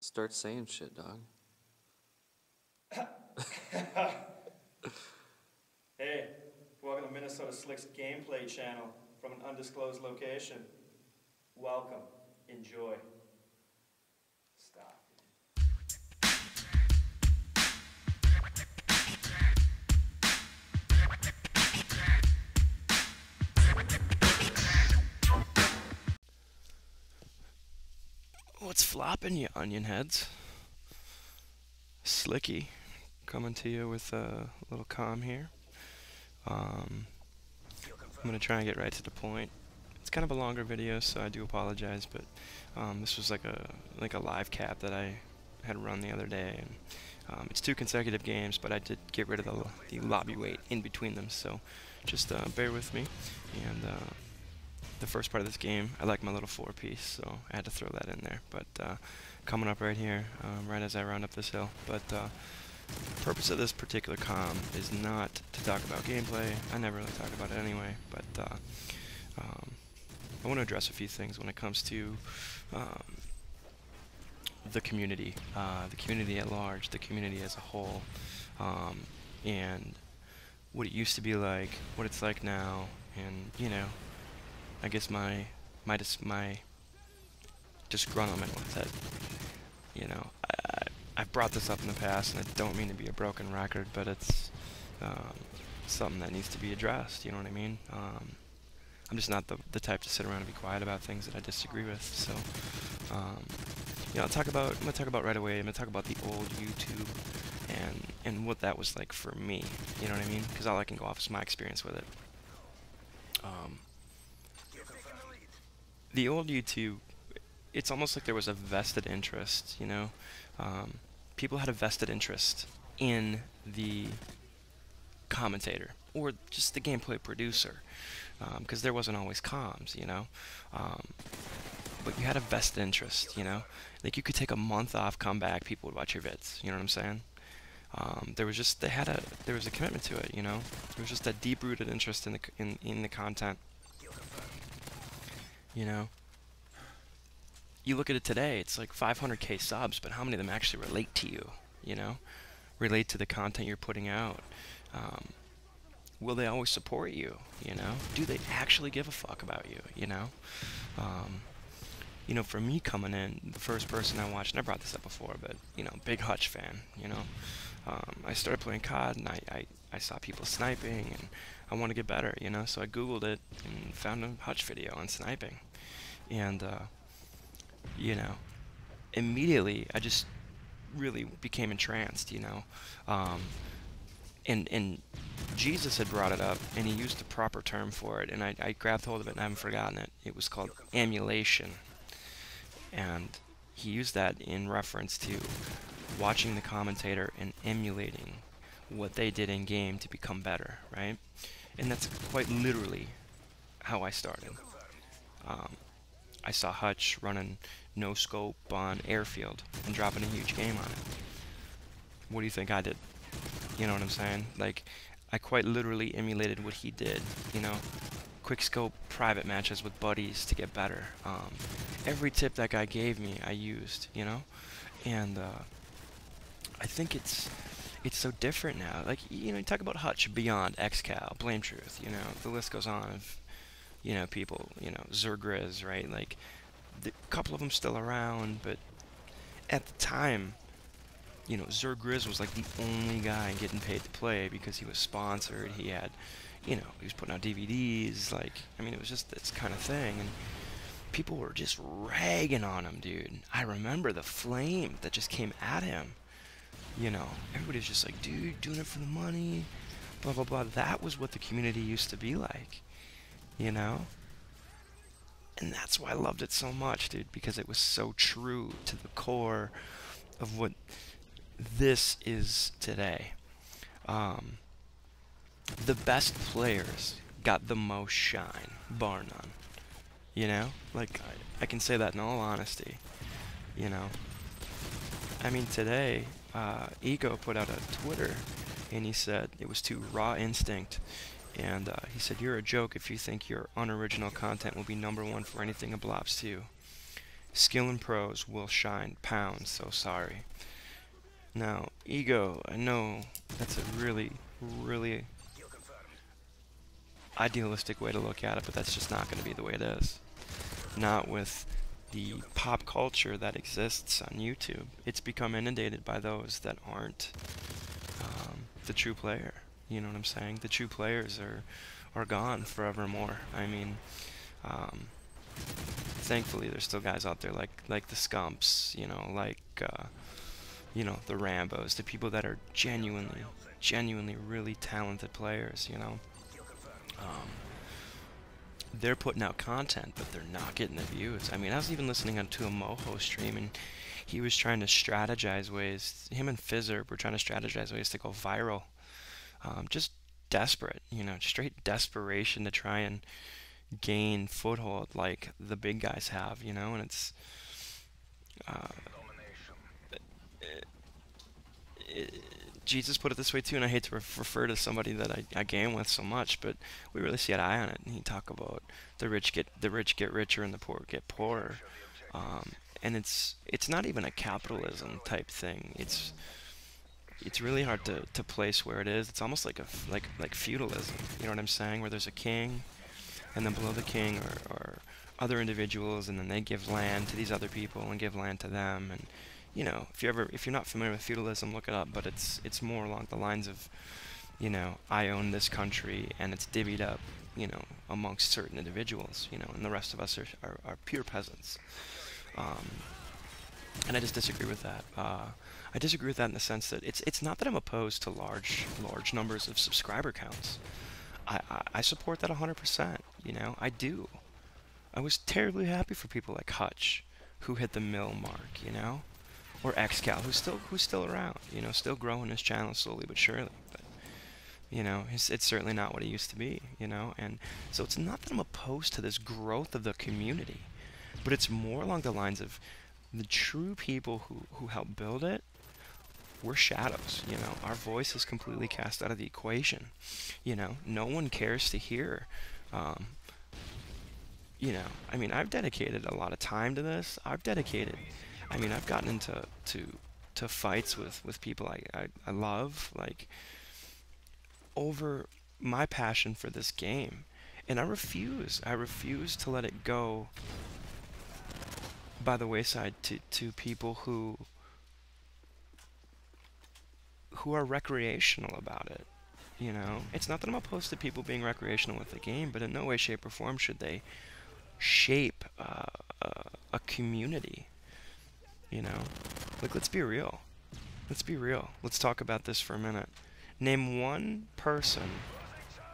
Start saying shit, dog. Hey, welcome to Minnesota Slick's gameplay channel from an undisclosed location. Welcome. Enjoy. Stop. What's flopping, you onion heads? Slicky coming to you with a little calm here. I'm gonna try and get right to the point. It's kind of a longer video, so I do apologize, but this was like a live cap that I had run the other day, and it's 2 consecutive games, but I did get rid of the lobby wait in between them, so just bear with me. And the first part of this game, I like my little 4-piece, so I had to throw that in there. But coming up right here, right as I round up this hill. But the purpose of this particular comm is not to talk about gameplay. I never really talk about it anyway. But I want to address a few things when it comes to the community at large, the community as a whole, and what it used to be like, what it's like now, and I guess my disgruntlement with it. I've brought this up in the past, and I don't mean to be a broken record, but it's something that needs to be addressed. You know what I mean? I'm just not the type to sit around and be quiet about things that I disagree with. So, I'm gonna talk about right away. I'm gonna talk about the old YouTube and what that was like for me. You know what I mean? Because all I can go off is my experience with it. The old YouTube, it's almost like there was a vested interest, people had a vested interest in the commentator, or just the gameplay producer, because there wasn't always comms, but you had a vested interest, like you could take a month off, come back, people would watch your vids, you know what I'm saying? There was a commitment to it, there was just that deep-rooted interest in the content. You look at it today, it's like 500k subs, but how many of them actually relate to you, relate to the content you're putting out? Will they always support you, Do they actually give a fuck about you, For me coming in, the first person I watched, and I brought this up before, but, big Hutch fan, I started playing COD, and I saw people sniping, and I want to get better, so I googled it and found a Hutch video on sniping, and immediately I just really became entranced, and Jesus had brought it up, and he used the proper term for it, and I grabbed hold of it and I haven't forgotten it. It was called emulation, and he used that in reference to watching the commentator and emulating what they did in game to become better, right? And that's quite literally how I started. I saw Hutch running no scope on airfield and dropping a huge game on it. What do you think I did? You know what I'm saying? Like, I quite literally emulated what he did, quick scope private matches with buddies to get better. Every tip that guy gave me, I used, and I think it's so different now. Like, you talk about Hutch beyond XCal, Blame Truth, the list goes on of, people, Zergriz, right? Like, a couple of them still around, but at the time, Zergriz was like the only guy getting paid to play because he was sponsored. He had, he was putting out DVDs. Like, I mean, it was just this kind of thing, and people were just ragging on him, dude. I remember the flame that just came at him. Everybody's just like, dude, doing it for the money, blah blah blah. That was what the community used to be like, and that's why I loved it so much, dude, because it was so true to the core of what this is today. The best players got the most shine, bar none. Like, I can say that in all honesty. I mean, today, Ego put out a Twitter, and he said it was too raw instinct. And he said, "You're a joke if you think your unoriginal content will be #1 for anything a Blops 2." Skill and pros will shine. Pound, so sorry. Now, ego, I know that's a really, really idealistic way to look at it, but that's just not going to be the way it is. Not with the pop culture that exists on YouTube. It's become inundated by those that aren't the true player. You know what I'm saying? The true players are gone forevermore. I mean, thankfully there's still guys out there like the Scumps, the Rambos, the people that are genuinely really talented players. They're putting out content, but they're not getting the views. I mean, I was even listening to a Moho stream, and he was trying to strategize ways. Him and Fizzerb were trying to strategize ways to go viral. Just desperate, straight desperation to try and gain foothold like the big guys have, and it's uh, Jesus put it this way too, and I hate to refer to somebody that I game with so much, but we really see an eye on it. And he talk about the rich get richer and the poor get poorer, and it's not even a capitalism type thing. It's really hard to place where it is. It's almost like like feudalism. You know what I'm saying? Where there's a king, and then below the king are other individuals, and then they give land to these other people and give land to them. And if you're not familiar with feudalism, look it up. But it's more along the lines of, I own this country and it's divvied up, amongst certain individuals, and the rest of us are pure peasants. And I just disagree with that. I disagree with that in the sense that it's not that I'm opposed to large numbers of subscriber counts. I support that 100%. I do. I was terribly happy for people like Hutch, who hit the mill mark, or XCal, who's still around, still growing his channel slowly but surely. But it's certainly not what it used to be, and so it's not that I'm opposed to this growth of the community, but it's more along the lines of the true people who help build it. We're shadows, our voice is completely cast out of the equation. No one cares to hear. I mean, I've dedicated a lot of time to this. I've gotten into fights with people I love, like, over my passion for this game. And I refuse to let it go by the wayside to people who are recreational about it. It's not that I'm opposed to people being recreational with the game, but in no way, shape, or form should they shape a community. Like, let's be real. Let's talk about this for a minute. Name one person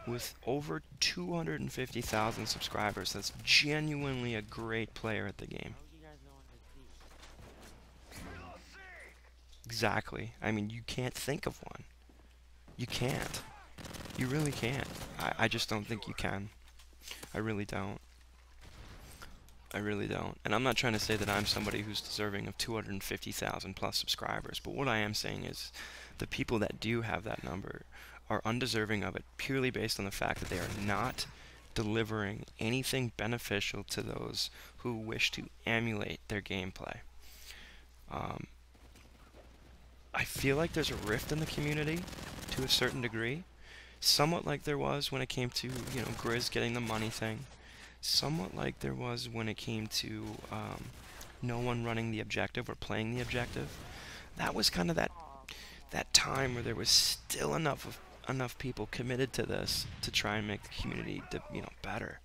with over 250,000 subscribers that's genuinely a great player at the game. Exactly. I mean, you can't think of one. You can't. You really can't. I just don't think you can. I really don't. And I'm not trying to say that I'm somebody who's deserving of 250,000 plus subscribers, but what I am saying is the people that do have that number are undeserving of it purely based on the fact that they are not delivering anything beneficial to those who wish to emulate their gameplay. I feel like there's a rift in the community to a certain degree, somewhat like there was when it came to, Grizz getting the money thing. Somewhat like there was when it came to no one running the objective or playing the objective. That was kind of that time where there was still enough people committed to this to try and make the community better.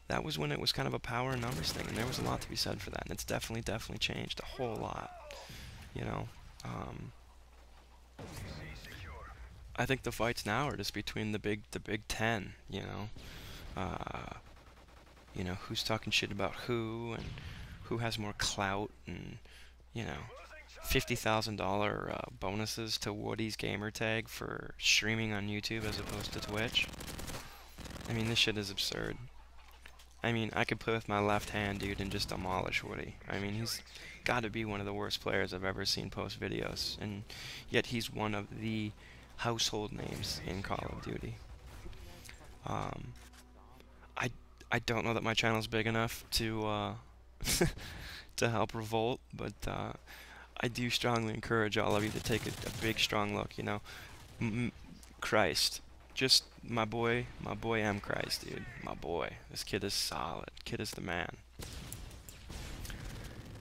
That was when it was kind of a power and numbers thing, and there was a lot to be said for that, and it's definitely changed a whole lot. I think the fights now are just between the big 10. Who's talking shit about who, and who has more clout, and $50,000 bonuses to Woody's gamer tag for streaming on YouTube as opposed to Twitch. I mean, this shit is absurd. I mean, I could play with my left hand, dude, and just demolish Woody. I mean, he's got to be one of the worst players I've ever seen post videos, and yet he's one of the household names in Call of Duty. I don't know that my channel's big enough to to help revolt, but I do strongly encourage all of you to take a big, strong look. You know, Christ, just my boy M Christ, dude, my boy. This kid is solid. Kid is the man.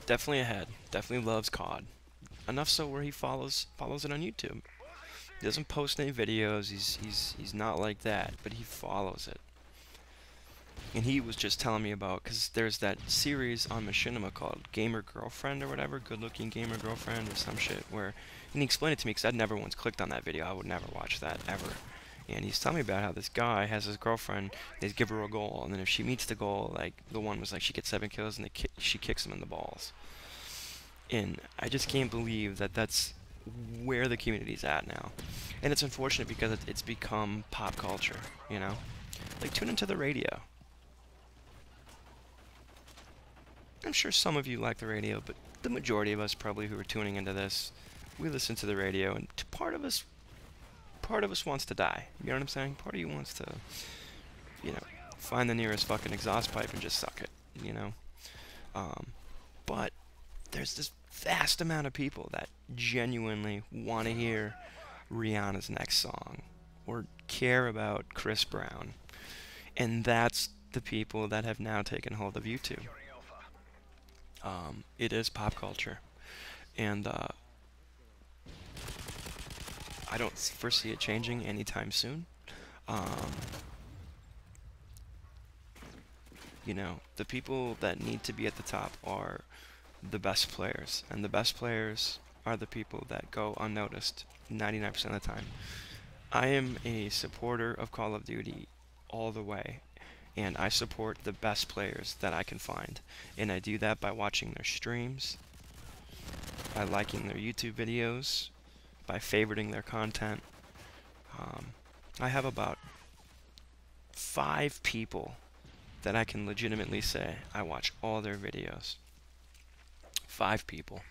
Definitely ahead. Definitely loves COD. Enough so where he follows it on YouTube. He doesn't post any videos. He's not like that, but he follows it. And he was just telling me about, because there's that series on Machinima called Gamer Girlfriend or whatever, Good Looking Gamer Girlfriend or some shit, where, and he explained it to me because I'd never once clicked on that video. I would never watch that ever. And he's telling me about how this guy has his girlfriend, they give her a goal, and then if she meets the goal, like, the one was like she gets 7 kills and she kicks him in the balls. And I just can't believe that that's where the community's at now. And it's unfortunate because it's become pop culture, you know? Like, tune into the radio. I'm sure some of you like the radio, but the majority of us probably who are tuning into this, we listen to the radio, and part of us wants to die. You know what I'm saying? Part of you wants to, you know, find the nearest fucking exhaust pipe and just suck it, you know? But there's this vast amount of people that genuinely want to hear Rihanna's next song or care about Chris Brown. And that's the people that have now taken hold of YouTube. It is pop culture, and I don't foresee it changing anytime soon. You know, the people that need to be at the top are the best players, and the best players are the people that go unnoticed 99% of the time. I am a supporter of Call of Duty all the way, and I support the best players that I can find, and I do that by watching their streams, by liking their YouTube videos, by favoriting their content. I have about 5 people that I can legitimately say I watch all their videos. 5 people.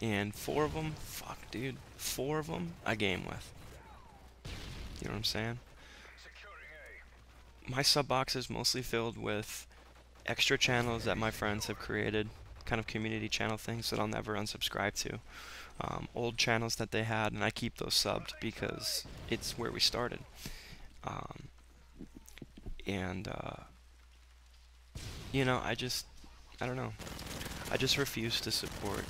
And 4 of them, fuck dude, 4 of them I game with. You know what I'm saying? My sub box is mostly filled with extra channels that my friends have created, kind of community channel things that I'll never unsubscribe to. Old channels that they had, and I keep those subbed because it's where we started. You know, I don't know. I just refuse to support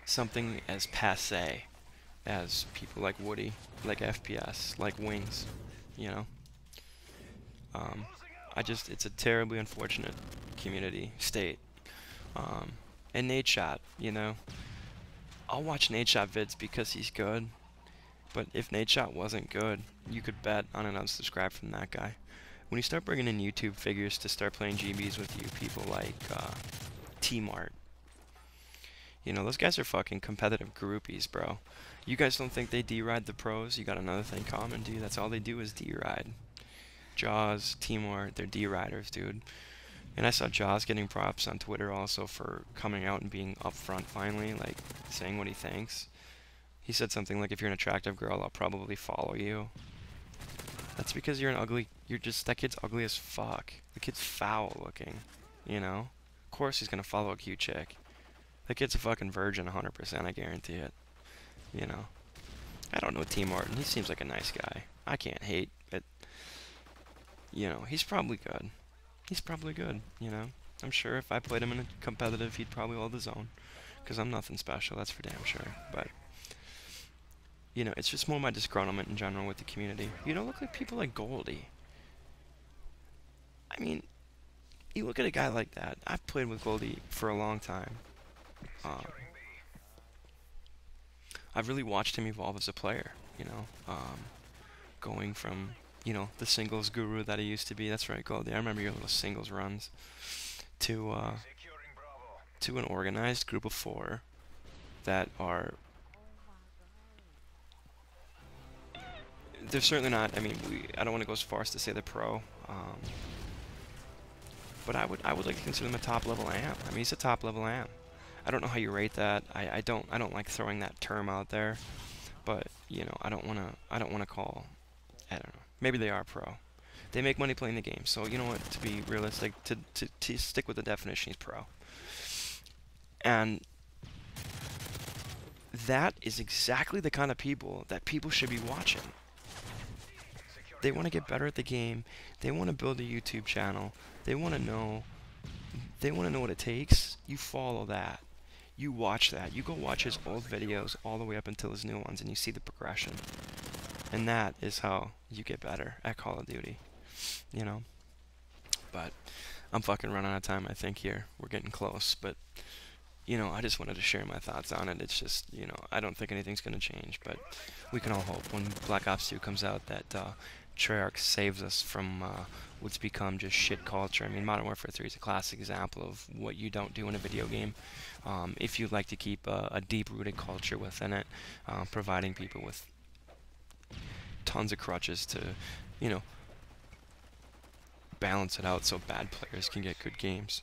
something as passe as people like Woody, like FPS, like Wings, you know? It's a terribly unfortunate community state. And Nadeshot, you know? I'll watch Nadeshot vids because he's good, but if Nadeshot wasn't good, you could bet on an unsubscribe from that guy. When you start bringing in YouTube figures to start playing GBs with you, people like T-Mart, you know, those guys are fucking competitive groupies, bro. You guys don't think they D-ride the pros? You got another thing common, dude. That's all they do is D-ride. Jaws, T-Mart, they're D-riders, dude. And I saw Jaws getting props on Twitter also for coming out and being upfront finally, like, saying what he thinks. He said something like, if you're an attractive girl, I'll probably follow you. That's because that kid's ugly as fuck. The kid's foul looking, you know? Of course he's gonna follow a cute chick. That kid's a fucking virgin 100%, I guarantee it. You know? I don't know T. Martin, he seems like a nice guy. I can't hate it. You know, he's probably good. He's probably good, you know? I'm sure if I played him in a competitive, he'd probably hold his own. Because I'm nothing special, that's for damn sure. But, you know, it's just more my disgruntlement in general with the community. You don't look like people like Goldie. I mean, you look at a guy like that. I've played with Goldie for a long time. I've really watched him evolve as a player, you know? Going from, you know, the singles guru that he used to be. That's right, Goldie. I remember your little singles runs. To an organized group of 4 that are... They're certainly not, I mean, I don't want to go as far as to say they're pro, but I would like to consider him a top-level amp. I mean, he's a top-level amp. I don't know how you rate that. I don't like throwing that term out there, but you know, I don't wanna call. I don't know. Maybe they are pro. They make money playing the game. So you know what? To be realistic, to stick with the definition, he's pro. And that is exactly the kind of people that people should be watching. They want to get better at the game. They want to build a YouTube channel. They want to know. They want to know what it takes. You follow that. You watch that. You go watch his old videos all the way up until his new ones, and you see the progression. And that is how you get better at Call of Duty. You know. But I'm fucking running out of time, I think, here. We're getting close, but you know, I just wanted to share my thoughts on it. It's just, you know, I don't think anything's going to change, but we can all hope when Black Ops 2 comes out that Treyarch saves us from what's become just shit culture. I mean, Modern Warfare 3 is a classic example of what you don't do in a video game. If you'd like to keep a deep-rooted culture within it, providing people with tons of crutches to, you know, balance it out so bad players can get good games.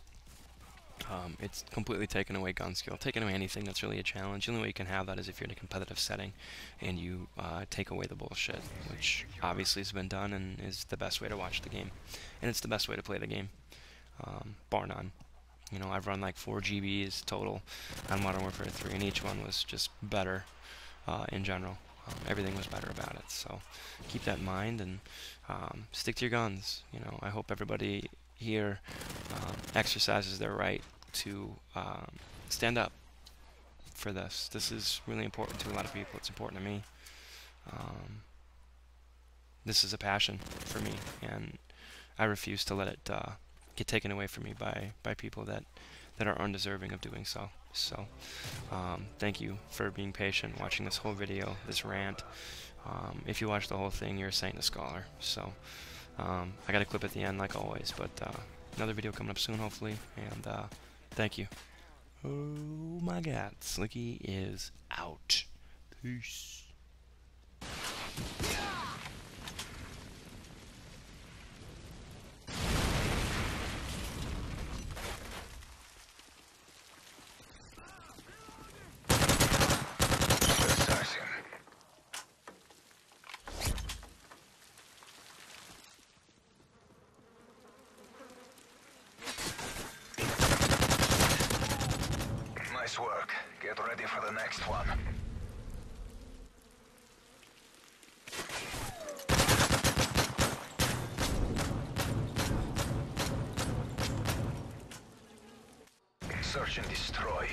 It's completely taken away gun skill, taken away anything that's really a challenge. The only way you can have that is if you're in a competitive setting and you take away the bullshit, which obviously has been done and is the best way to watch the game. And it's the best way to play the game, bar none. You know, I've run like 4 GBs total on Modern Warfare 3, and each one was just better in general. Everything was better about it. So keep that in mind and stick to your guns. You know, I hope everybody here exercises their right to stand up for this. This is really important to a lot of people. It's important to me. This is a passion for me, and I refuse to let it get taken away from me by people that are undeserving of doing so. So thank you for being patient, watching this whole video, this rant. If you watch the whole thing, you're a saint and a scholar. So I got a clip at the end like always, but another video coming up soon hopefully, and thank you. Oh my god, Slicky is out. Peace. Nice work. Get ready for the next one. Search and destroy.